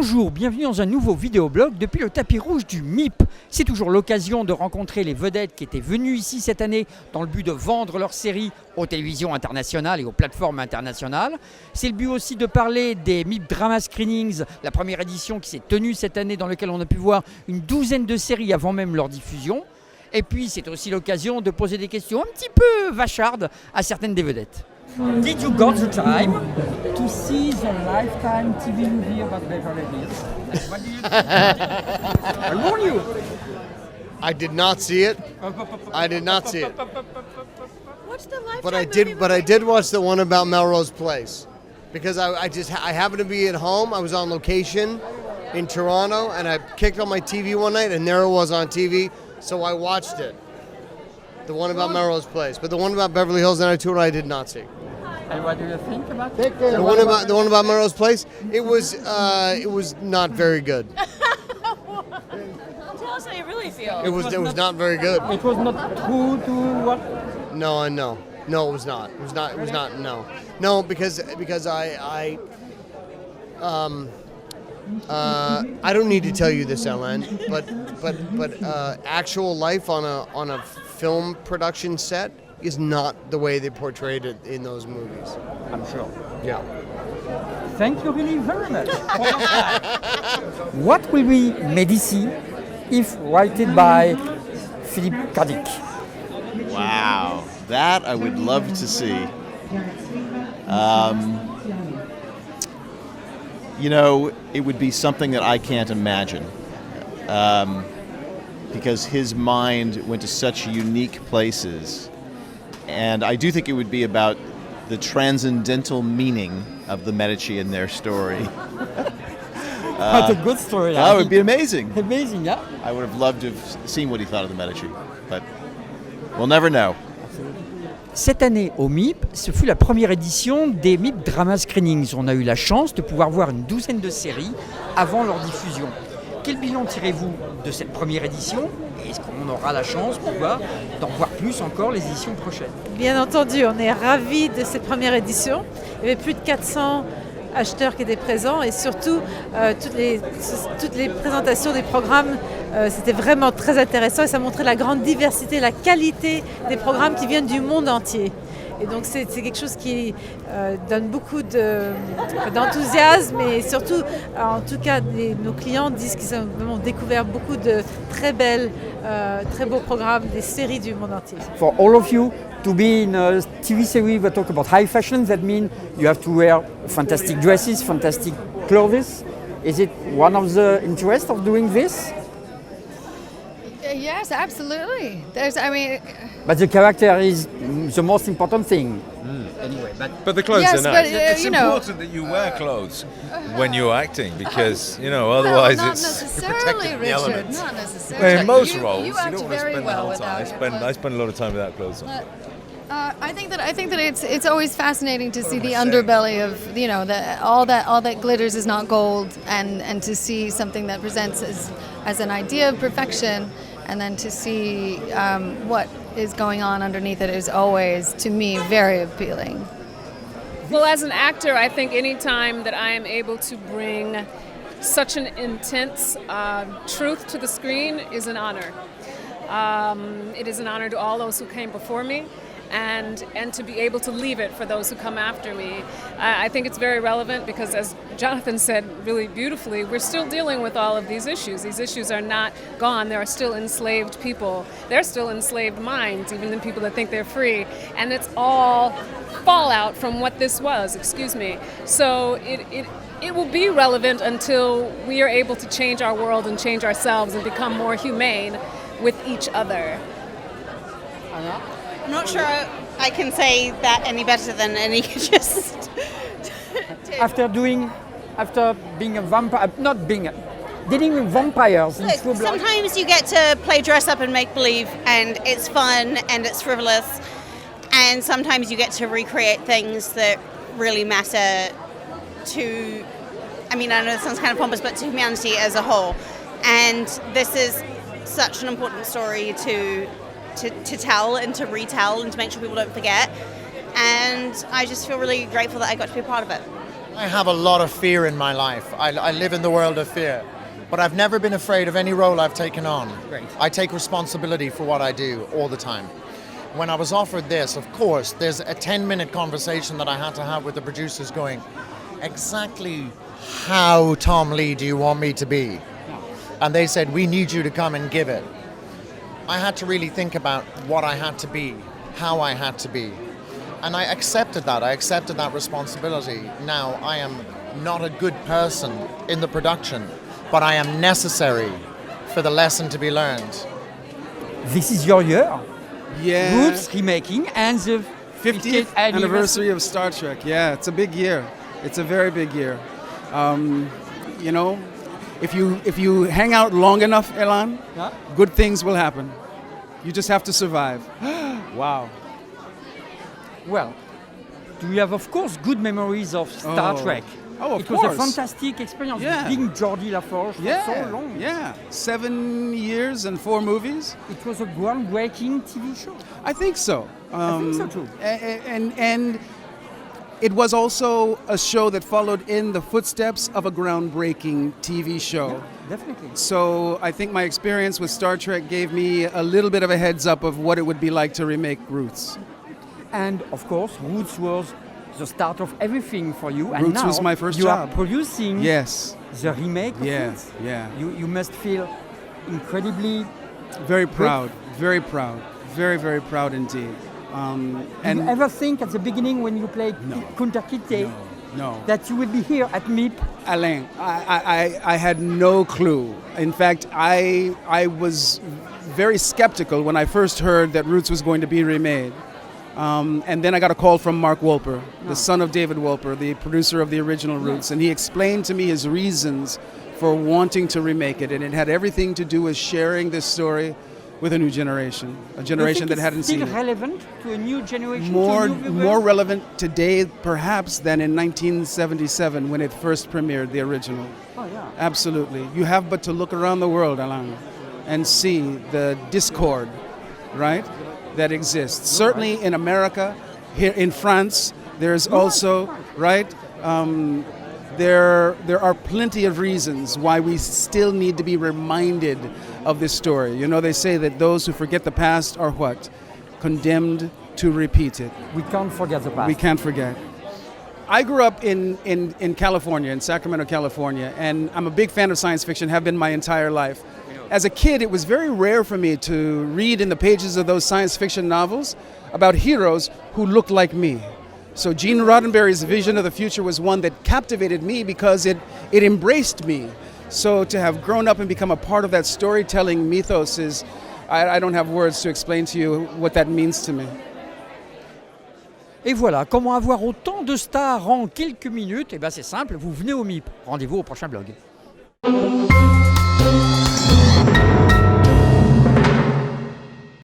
Bonjour, bienvenue dans un nouveau vidéoblog depuis le tapis rouge du MIP. C'est toujours l'occasion de rencontrer les vedettes qui étaient venues ici cette année dans le but de vendre leur série aux télévisions internationales et aux plateformes internationales. C'est le but aussi de parler des MIP Drama Screenings, la première édition qui s'est tenue cette année dans laquelle on a pu voir une douzaine de séries avant même leur diffusion. Et puis c'est aussi l'occasion de poser des questions un petit peu vachardes à certaines des vedettes. Did you got the time to see the Lifetime TV movie about Beverly Hills? What do you think? I warn you. I did not see it. I did not see it. What's the Lifetime But I did watch the one about Melrose Place because I happened to be at home. I was on location in Toronto and I kicked on my TV one night and there it was on TV, so I watched it. The one about Melrose Place, but the one about Beverly Hills and I did not see. And what do you think about it? The one about Melrose Place, it was not very good. Tell us how you really feel. It was not very good. It was not true to what? No, it was not. It was not. No, because I don't need to tell you this, Alain, but actual life on a film production set is not the way they portrayed it in those movies. I'm sure. Yeah. Thank you really very much. What will be Medici if written by Philippe Cadic? Wow, that I would love to see. It would be something that I can't imagine. Because his mind went to such unique places. And I do think it would be about the transcendental meaning of the Medici and their story. What a good story. That would be amazing. Amazing, yeah. I would have loved to have seen what he thought of the Medici, but we'll never know. Cette année au MIP, ce fut la première édition des MIP Drama Screenings. On a eu la chance de pouvoir voir une douzaine de séries avant leur diffusion. Quel bilan tirez-vous de cette première édition? Et est-ce qu'on aura la chance d'en voir plus encore les éditions prochaines? Bien entendu, on est ravis de cette première édition. Il y avait plus de 400 acheteurs qui étaient présents et surtout toutes les présentations des programmes, c'était vraiment très intéressant et ça montrait la grande diversité, la qualité des programmes qui viennent du monde entier. Et donc c'est quelque chose qui donne beaucoup d'enthousiasme et surtout, en tout cas, nos clients disent qu'ils ont vraiment découvert beaucoup de très beaux programmes, des séries du monde entier. For all of you, to be in a TV series that talk about high fashion, that means you have to wear fantastic dresses, fantastic clothes. Is it one of the interests of doing this? Yes, absolutely. But the character is the most important thing. Anyway, but the clothes yes, are nice. but, It's important that you wear clothes when you're acting because, otherwise not it's necessarily, protecting the Richard. elements. Not necessarily. In most you roles, you act don't want to very spend the well whole time. without I spend a lot of time without clothes on. I think that it's always fascinating to see the underbelly of all that glitters is not gold, and to see something that presents as an idea of perfection, and then to see what is going on underneath it is always, to me, very appealing. Well, as an actor, I think any time that I am able to bring such an intense truth to the screen is an honor. It is an honor to all those who came before me, and to be able to leave it for those who come after me. I think it's very relevant because, as Jonathan said really beautifully, we're still dealing with all of these issues. These issues are not gone. There are still enslaved people. There are still enslaved minds, even the people that think they're free. And it's all fallout from what this was, So it will be relevant until we are able to change our world and change ourselves and become more humane with eeach other. I'm not sure I can say that any better than Anika just. After being a vampire, dealing with vampires. Look, sometimes you get to play dress up and make believe, and it's fun and it's frivolous, and sometimes you get to recreate things that really matter to. I know it sounds kind of pompous, but to humanity as a whole, and this is such an important story to tell and to retell and to make sure people don't forget. And I just feel really grateful that I got to be a part of it. I have a lot of fear in my life. I live in the world of fear. But I've never been afraid of any role I've taken on. Great. I take responsibility for what I do all the time. When I was offered this, of course, there's a 10-minute conversation that I had to have with the producers going, exactly how Tom Lee do you want me to be? And they said, we need you to come and give it. I had to really think about what I had to be, how I had to be. And I accepted that. I accepted that responsibility. Now, I am not a good person in the production, but I am necessary for the lesson to be learned. This is your year. Yeah. Roots remaking and the 50th anniversary of Star Trek. Yeah, it's a big year. It's a very big year. You know, if you hang out long enough, Alain, good things will happen. You just have to survive. Wow. Well, do you have, of course, good memories of Star Trek? Oh, of course. It was a fantastic experience. Yeah. Being Geordi LaForge for so long. Yeah, 7 years and 4 movies. It was a groundbreaking TV show. I think so. I think so too. And it was also a show that followed in the footsteps of a groundbreaking TV show. Yeah, definitely. So I think my experience with Star Trek gave me a little bit of a heads up of what it would be like to remake Roots. And of course, Roots was the start of everything for you. And Roots now was my first you job. are producing the remake of Roots. Yeah. You must feel incredibly very proud, very proud, very, very proud indeed. Did you ever think at the beginning when you played Kunta Kinte that you would be here at MIP? Alain, I had no clue. In fact, I was very skeptical when I first heard that Roots was going to be remade. And then I got a call from Mark Wolper, the son of David Wolper, the producer of the original Roots, and he explained to me his reasons for wanting to remake it, and it had everything to do with sharing this story with a new generation, a generation that hadn't seen it. Still relevant to a new generation? More relevant today, perhaps, than in 1977 when it first premiered, the original. Oh, yeah. Absolutely. You have but to look around the world, Alain, and see the discord, right, that exists. Certainly in America, here in France, there's also, right, there are plenty of reasons why we still need to be reminded of this story. You know, they say that those who forget the past are what? Condemned to repeat it. We can't forget the past. We can't forget. I grew up in California, in Sacramento, California, and I'm a big fan of science fiction, have been my entire life. As a kid, it was very rare for me to read in the pages of those science fiction novels about heroes who looked like me. So Gene Roddenberry's vision of the future was one that captivated me because it embraced me. So to have grown up and become a part of that storytelling mythos is, I don't have words to explain to you what that means to me. Et voilà, comment avoir autant de stars en quelques minutes? Eh bien c'est simple, vous venez au MIP. Rendez-vous au prochain blog.